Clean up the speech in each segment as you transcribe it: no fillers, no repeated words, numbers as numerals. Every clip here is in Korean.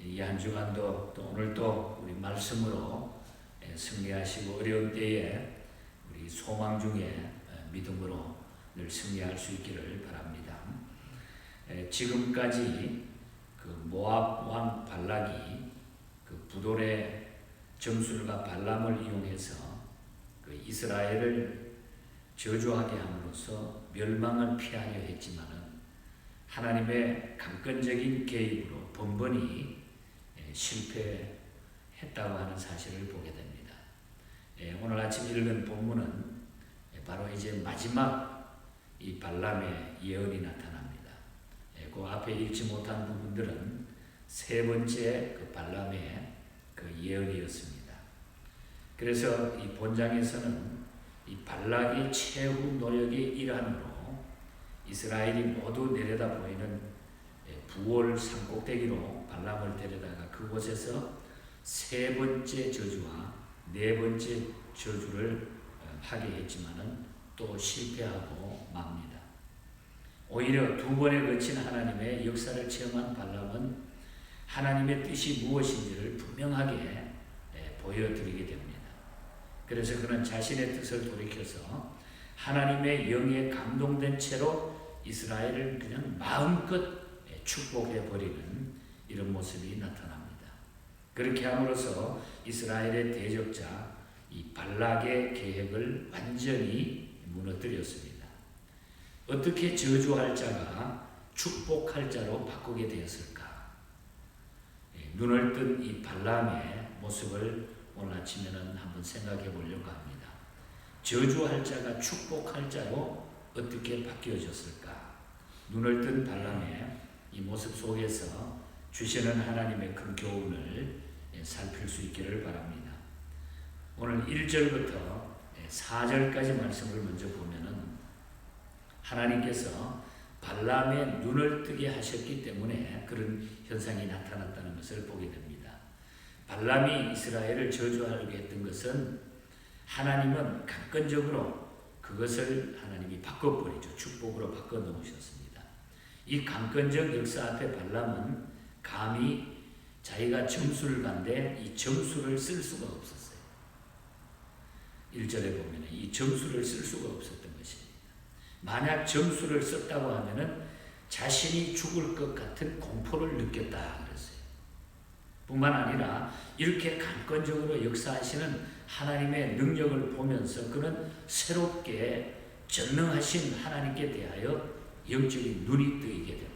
이 한 주간도 또 오늘도 우리 말씀으로 승리하시고 어려운 때에 우리 소망 중에 믿음으로 늘 승리할 수 있기를 바랍니다. 지금까지 그 모압 왕 발락이 그 부돌의 정술과 발람을 이용해서 그 이스라엘을 저주하게 함으로써 멸망을 피하려 했지만은 하나님의 강권적인 개입으로 번번이 실패했다고 하는 사실을 보게 됩니다. 오늘 아침 읽은 본문은 바로 이제 마지막 이 발람의 예언이 나타납니다. 그 앞에 읽지 못한 부분들은 세 번째 그 발람의 그 예언이었습니다. 그래서 이 본장에서는 이 발락의 최후 노력의 일환으로 이스라엘이 모두 내려다 보이는 부월 산꼭대기로 발람을 데려다가 그곳에서 세 번째 저주와 네 번째 저주를 하게 했지만은 또 실패하고 맙니다. 오히려 두 번에 거친 하나님의 역사를 체험한 발람은 하나님의 뜻이 무엇인지를 분명하게 보여드리게 됩니다. 그래서 그는 자신의 뜻을 돌이켜서 하나님의 영에 감동된 채로 이스라엘을 그냥 마음껏 축복해 버리는 이런 모습이 나타납니다. 그렇게 함으로써 이스라엘의 대적자 이 발락의 계획을 완전히 무너뜨렸습니다. 어떻게 저주할 자가 축복할 자로 바꾸게 되었을까? 눈을 뜬 이 발람의 모습을 오늘 아침에는 한번 생각해 보려고 합니다. 저주할 자가 축복할 자로 어떻게 바뀌어졌을까? 눈을 뜬 발람의 이 모습 속에서 주시는 하나님의 큰 교훈을 살필 수 있기를 바랍니다. 오늘 1절부터 4절까지 말씀을 먼저 보면은 하나님께서 발람의 눈을 뜨게 하셨기 때문에 그런 현상이 나타났다는 것을 보게 됩니다. 발람이 이스라엘을 저주하려고 했던 것은 하나님은 강권적으로 그것을 하나님이 바꿔버리죠. 축복으로 바꿔 놓으셨습니다. 이 강권적 역사 앞에 발람은 감히 자기가 점수를 간데 이 점수를 쓸 수가 없었어요. 1절에 보면 이 점수를 쓸 수가 없었던 것입니다. 만약 점수를 썼다고 하면은 자신이 죽을 것 같은 공포를 느꼈다 그랬어요. 뿐만 아니라 이렇게 강권적으로 역사하시는 하나님의 능력을 보면서 그는 새롭게 전능하신 하나님께 대하여 영적인 눈이 뜨이게 됩니다.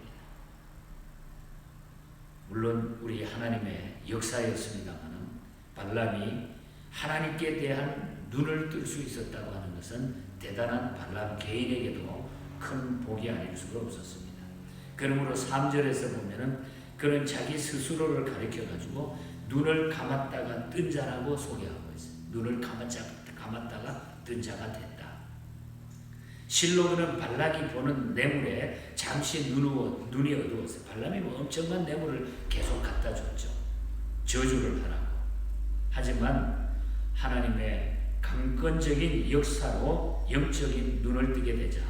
물론 우리 하나님의 역사였습니다마는 발람이 하나님께 대한 눈을 뜰 수 있었다고 하는 것은 대단한 발람 개인에게도 큰 복이 아닐 수가 없었습니다. 그러므로 3절에서 보면은 그는 자기 스스로를 가리켜 가지고 눈을 감았다가 뜬 자라고 소개하고 있어요. 눈을 감았다가 뜬 자가 됐다. 실로 그는 발락이 보는 뇌물에 잠시 눈이 어두웠어요. 발람이 엄청난 뇌물을 계속 갖다 줬죠. 저주를 하라고. 하지만 하나님의 강권적인 역사로 영적인 눈을 뜨게 되자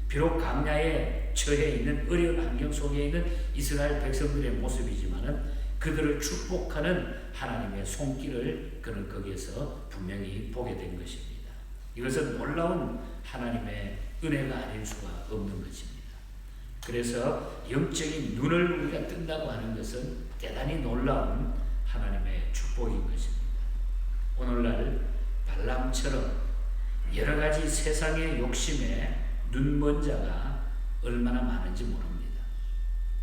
비록 광야에 처해 있는 어려운 환경 속에 있는 이스라엘 백성들의 모습이지만은 그들을 축복하는 하나님의 손길을 그는 거기에서 분명히 보게 된 것입니다. 이것은 놀라운 하나님의 은혜가 아닐 수가 없는 것입니다. 그래서 영적인 눈을 우리가 뜬다고 하는 것은 대단히 놀라운 하나님의 축복인 것입니다. 오늘날 발람처럼 여러 가지 세상의 욕심에 눈먼 자가 얼마나 많은지 모릅니다.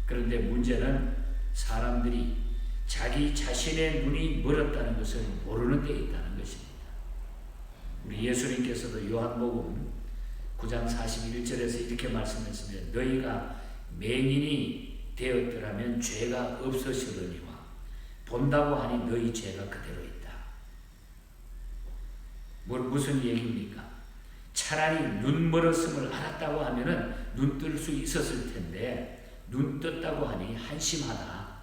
그런데 문제는 사람들이 자기 자신의 눈이 멀었다는 것을 모르는 데 있다는 것입니다. 우리 예수님께서도 요한복음 9장 41절에서 이렇게 말씀했습니다. 너희가 맹인이 되었더라면 죄가 없으시려니와 본다고 하니 너희 죄가 그대로 있다. 무슨 얘기입니까? 차라리 눈 멀었음을 알았다고 하면은 눈 뜰 수 있었을 텐데 눈 떴다고 하니 한심하다.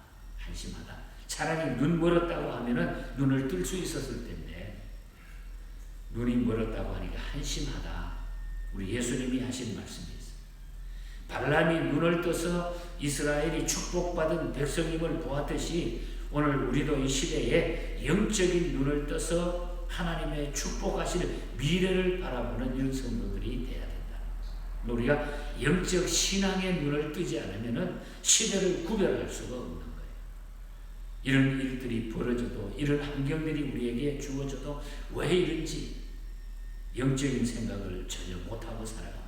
차라리 눈 멀었다고 하면은 눈을 뜰 수 있었을 텐데 눈이 멀었다고 하니까 한심하다. 우리 예수님이 하신 말씀이 있어요. 발람이 눈을 떠서 이스라엘이 축복받은 백성임을 보았듯이 오늘 우리도 이 시대에 영적인 눈을 떠서 하나님의 축복하시는 미래를 바라보는 이런 성도들이 돼야 된다. 우리가 영적 신앙의 눈을 뜨지 않으면 시대를 구별할 수가 없는 거예요. 이런 일들이 벌어져도, 이런 환경들이 우리에게 주어져도 왜 이런지 영적인 생각을 전혀 못하고 살아간다.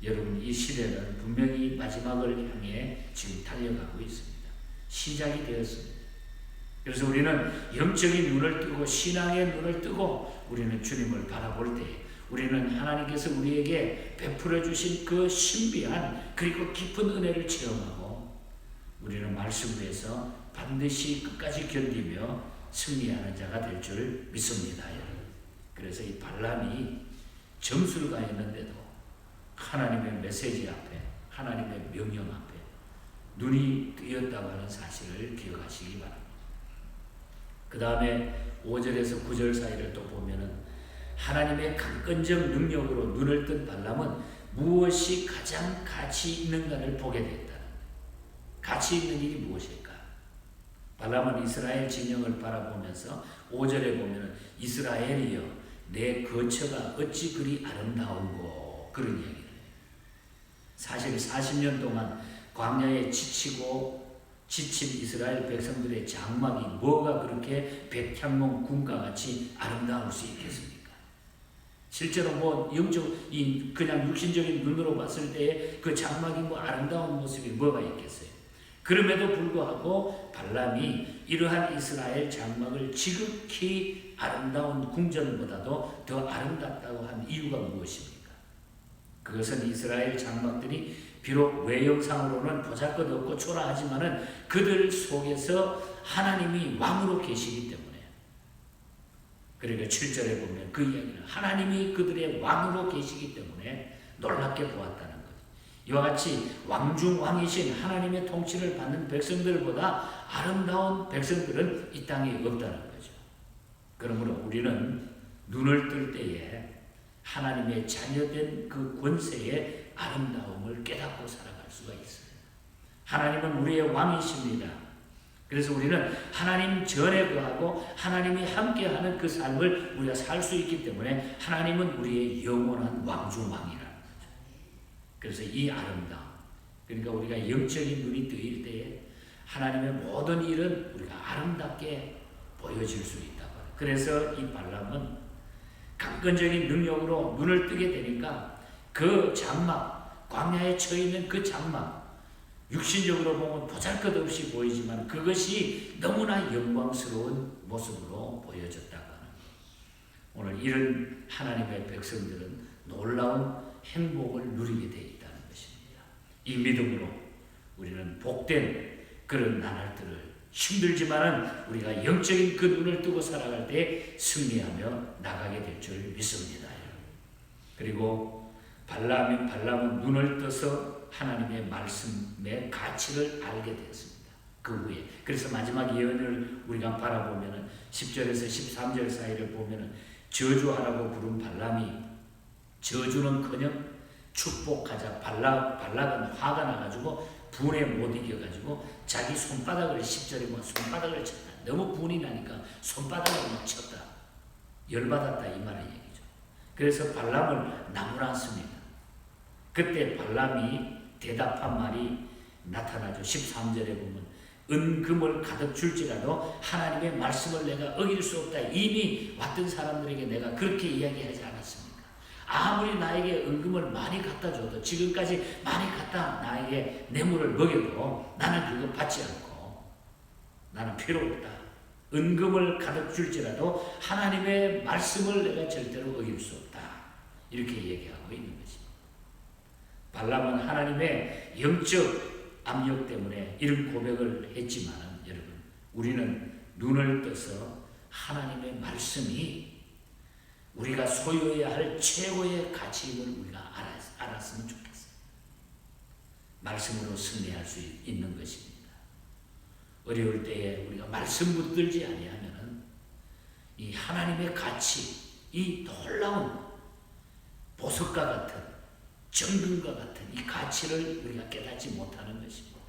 여러분, 이 시대는 분명히 마지막을 향해 지금 달려가고 있습니다. 시작이 되었습니다. 그래서 우리는 영적인 눈을 뜨고 신앙의 눈을 뜨고 우리는 주님을 바라볼 때 우리는 하나님께서 우리에게 베풀어 주신 그 신비한 그리고 깊은 은혜를 체험하고 우리는 말씀 위에서 반드시 끝까지 견디며 승리하는 자가 될 줄 믿습니다. 여러분. 그래서 이 발람이 점수가 있는데도 하나님의 메시지 앞에, 하나님의 명령 앞에 눈이 뜨였다고 하는 사실을 기억하시기 바랍니다. 그 다음에 5절에서 9절 사이를 또 보면은 하나님의 강건적 능력으로 눈을 뜬 발람은 무엇이 가장 가치 있는가를 보게 됐다. 가치 있는 일이 무엇일까? 발람은 이스라엘 진영을 바라보면서 5절에 보면은 이스라엘이여 내 거처가 어찌 그리 아름다운고 그런 얘기를 해요. 사실 40년 동안 광야에 지친 이스라엘 백성들의 장막이 뭐가 그렇게 백향목 궁가같이 아름다울 수 있겠습니까? 실제로 그냥 육신적인 눈으로 봤을 때의 그 장막이 아름다운 모습이 뭐가 있겠어요? 그럼에도 불구하고 발람이 이러한 이스라엘 장막을 지극히 아름다운 궁전보다도 더 아름답다고 한 이유가 무엇입니까? 그것은 이스라엘 장막들이 비록 외형상으로는 보잘것없고 초라하지만은 그들 속에서 하나님이 왕으로 계시기 때문에, 그러니까 7절에 보면 그 이야기는 하나님이 그들의 왕으로 계시기 때문에 놀랍게 보았다는 거죠. 이와 같이 왕중왕이신 하나님의 통치를 받는 백성들보다 아름다운 백성들은 이 땅에 없다는 거죠. 그러므로 우리는 눈을 뜰 때에 하나님의 자녀된 그 권세의 아름다움을 깨닫고 살아갈 수가 있어요. 하나님은 우리의 왕이십니다. 그래서 우리는 하나님 전에 거하고 하나님이 함께하는 그 삶을 우리가 살 수 있기 때문에 하나님은 우리의 영원한 왕중왕이라는 거죠. 그래서 이 아름다움, 그러니까 우리가 영적인 눈이 뜨일 때에 하나님의 모든 일은 우리가 아름답게 보여질 수 있다고. 그래서 이 발람은 강건적인 능력으로 눈을 뜨게 되니까 그 장막, 광야에 처있는 그 장막, 육신적으로 보면 보잘것없이 보이지만 그것이 너무나 영광스러운 모습으로 보여졌다고 하는 거예요. 오늘 이런 하나님의 백성들은 놀라운 행복을 누리게 되어 있다는 것입니다. 이 믿음으로 우리는 복된 그런 나날들을 힘들지만은 우리가 영적인 그 눈을 뜨고 살아갈 때 승리하며 나가게 될 줄 믿습니다. 그리고 발람은 눈을 떠서 하나님의 말씀의 가치를 알게 되었습니다. 그 후에. 그래서 마지막 예언을 우리가 바라보면은 10절에서 13절 사이를 보면은 저주하라고 부른 발람이 저주는커녕 축복하자 발락은 화가 나가지고 분에 못 이겨가지고 자기 손바닥을 10절에 보면 손바닥을 쳤다. 너무 분이 나니까 손바닥을 막 쳤다. 열받았다 이 말의 얘기죠. 그래서 발람을 나무랐습니다. 그때 발람이 대답한 말이 나타나죠. 13절에 보면 은금을 가득 줄지라도 하나님의 말씀을 내가 어길 수 없다. 이미 왔던 사람들에게 내가 그렇게 이야기하지 않았습니까? 아무리 나에게 은금을 많이 갖다 줘도 지금까지 많이 갖다 나에게 뇌물을 먹여도 나는 그거 받지 않고 나는 필요 없다. 은금을 가득 줄지라도 하나님의 말씀을 내가 절대로 어길 수 없다. 이렇게 얘기하고 있는 것입니다. 발람은 하나님의 영적 압력 때문에 이런 고백을 했지만 여러분 우리는 눈을 떠서 하나님의 말씀이 우리가 소유해야 할 최고의 가치임을 우리가 알았으면 좋겠어요. 말씀으로 승리할 수 있는 것입니다. 어려울 때에 우리가 말씀 붙들지 아니하면은 이 하나님의 가치, 이 놀라운 보석과 같은 정금과 같은 이 가치를 우리가 깨닫지 못하는 것입니다.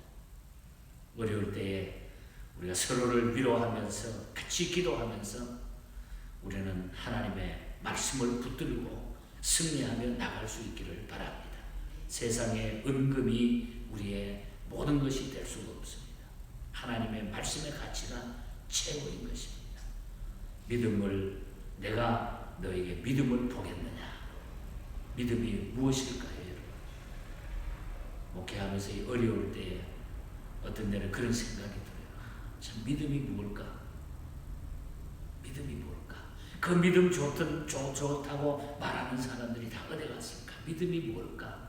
어려울 때에 우리가 서로를 위로하면서 같이 기도하면서 우리는 하나님의 말씀을 붙들고 승리하며 나갈 수 있기를 바랍니다. 세상의 은금이 우리의 모든 것이 될 수가 없습니다. 하나님의 말씀의 가치가 최고인 것입니다. 믿음을 내가 너에게 믿음을 보겠느냐? 믿음이 무엇일까요, 여러분? 목회하면서 어려울 때에 어떤 때는 그런 생각이 들어요. 참 믿음이 무엇일까? 믿음이 무엇일까? 그 믿음 좋다고 말하는 사람들이 다 어디 갔을까? 믿음이 무엇일까?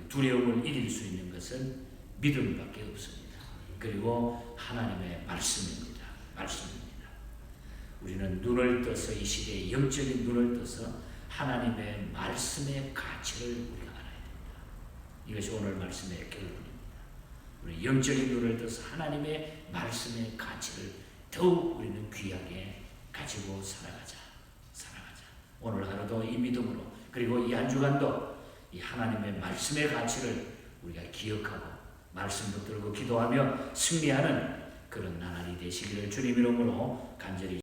두려움을 이길 수 있는 것은 믿음밖에 없습니다. 그리고 하나님의 말씀입니다. 말씀입니다. 우리는 눈을 떠서 이 시대에 영적인 눈을 떠서 하나님의 말씀의 가치를 우리가 알아야 됩니다. 이것이 오늘 말씀의 결론입니다. 우리 영적인 눈을 떠서 하나님의 말씀의 가치를 더욱 우리는 귀하게 가지고 살아가자. 오늘 하루도 이 믿음으로 그리고 이 한 주간도 이 하나님의 말씀의 가치를 우리가 기억하고 말씀 붙들고 기도하며 승리하는 그런 나날이 되시기를 주님 이름으로 간절히